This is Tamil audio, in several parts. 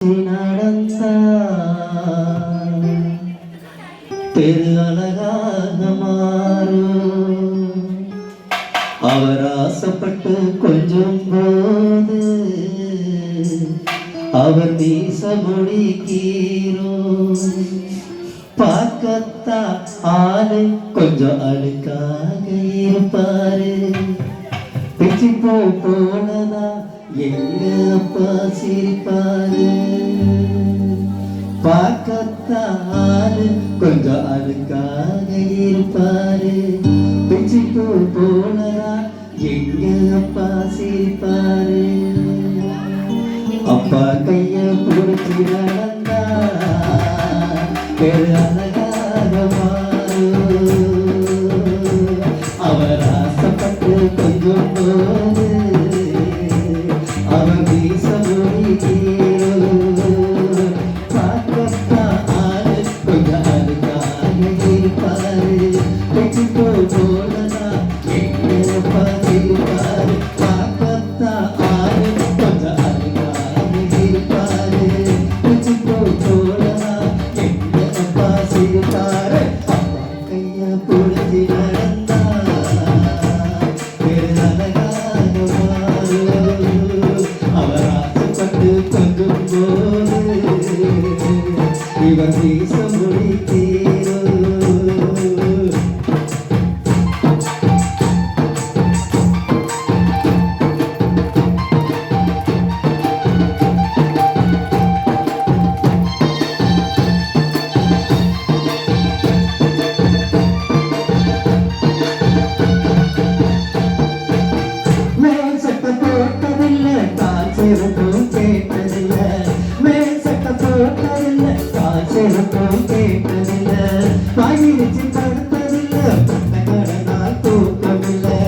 நடந்தா தெரு அழகாக மாறும். அவர் ஆசைப்பட்டு கொஞ்சம் போது அவர் மீச முடிக்கீரும். பார்க்கத்தா ஆளு கொஞ்சம் அழுக்காக இருப்பாரு. பிச்சு போனதா எங்க அப்பா சிரிப்பாரு. பார்க்கத்தாரு கொஞ்சம் அழுக்காக இருப்பாரு. பிச்சு போனதா எங்க அப்பா சிரிப்பாரு. அப்பா கைய பிடிச்சி நடந்தா அழகாக மாறும். அவர் ஆசைப்பட்டு கொஞ்சம் போது அவர் வீச முடியும். பார்க்கத்தா ஆளு கொஞ்சம் அழுக்காக இருப்பாரு. பிச்சு போனதா எங்க பாரு. பார்க்கத்தா ஆளு கொஞ்சம் அழுக்காக இருப்பாரு. பிச்சு போனதா எங்க பாரு. அப்பா கைய பிடிச்சி நடந்தா அழகாக மாறும். அவர் ஆசைப்பட்டு கொஞ்சம் போது இவர் வீச முடித்தீரும். செருப்பும் கேட்டதில்லை. மேல் சட்ட போட்டதில்லை. கால் செருப்பும் கேட்டதில்லை. வாயிலிச்சு படுத்ததில்லை. பட்ட கடனால் தூக்கமில்லை.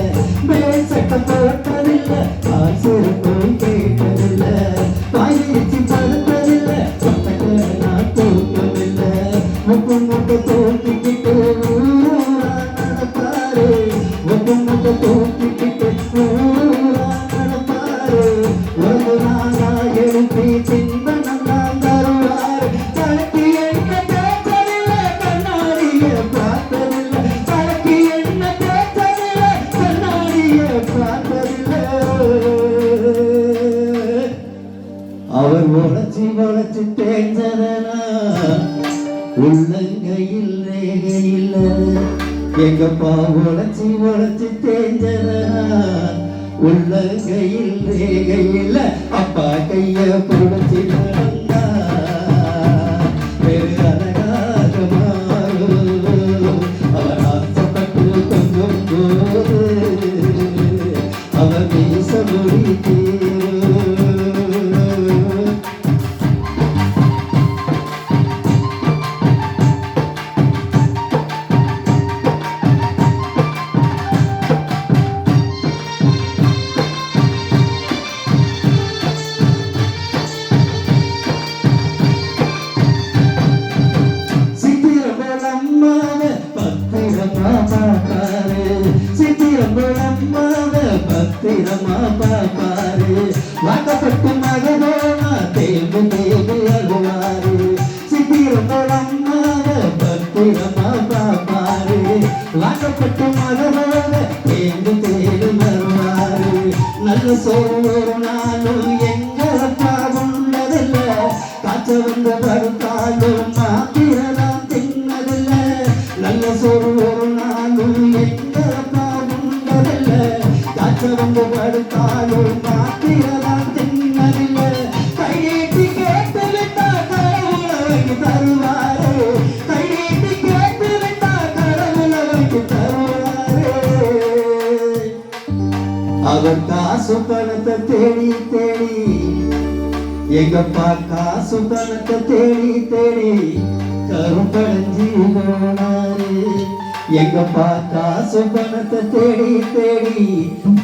மேல் சட்ட போட்டதில்லை. கால் செருப்பும் கேட்டதில்லை. வாயிலிச்சு படுத்ததில்லை. பட்ட கடனால் தூக்கமில்லை. முக்கு முட்டை தூக்கிக்கிட்டு ஊரா நடப்பாரு. முக்கு முட்டை தூக்கிக்கிட்டு ஊரா நடப்பாரு. ஒரு நாளா எழுப்பி சிந்தனம் தான் தருவார். தனக்கு என்ன பேசவில்லை. கண்ணாடிய பார்த்ததில்லை. தனக்கு என்ன பேசவில்லை. கண்ணாடிய பார்த்ததில்லை. அவர் உழைச்சி தேஞ்சதனா உள்ளங்கையில் ரேகையில். எங்கப்பா உழைச்சி தேஞ்சதனா உள்ளங்கையில் ரேகையில். அப்பா கைய பிடிச்சி நடந்தா அழகாக மாறும். அவர் ஆசைப்பட்டு கொஞ்சம் போது அவர் வீச முடித்தீரும். பத்திரமா பாப்பாரு. வாக்கப்பட்டு மகனோனா தேம்பு தேம்பு அழுவாரு. சித்திரம்பளம்மாவ பத்திரமா பாப்பாரு. வாக்கப்பட்டு மகனோட தேம்பு தேம்பு வருவாரு. நல்ல சோறு ஒரு நாளும் எங்களப்பா உண்டதில்லை. காய்ச்ச வந்து படுத்தாலும் மாத்திரலாம் தின்னதில்லை. நல்ல சோறு ஒரு நாளும் எங்களப்பா உண்டதில்லை. காய்ச்ச வந்து படுத்தாலும் மாத்திரலாம் தின்னதில்லை. கையேற்றி கேட்டு விட்டா கடவுளை வைத்து தருவாரு. கையேற்றி கேட்டு விட்டா கடவுளை வைத்து தருவாரு. அவர் காசு பணத்தை தேடி தேடி எங்கப்பா காசு பணத்தை தேடி தேடி கருப்படைஞ்சி போனாரு. எங்கப்பா காசு பணத்தை தேடி தேடி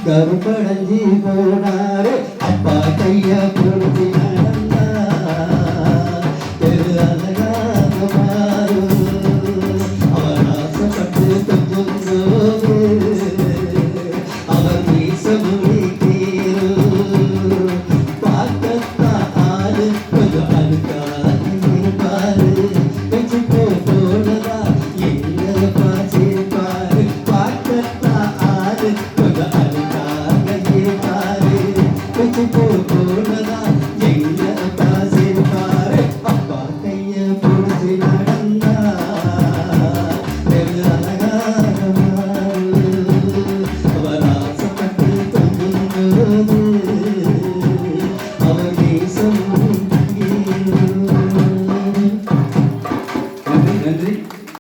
கருப்படைஞ்சி போனாரு. அப்பா கைய பிடிச்சி நடந்தா அழகாக மாறும். அவர் ஆசைப்பட்டு கொஞ்சம் போது அவர் வீச முடித்தீரும். பார்க்கத்தான் ஆளு கொஞ்சம் அதுக்கா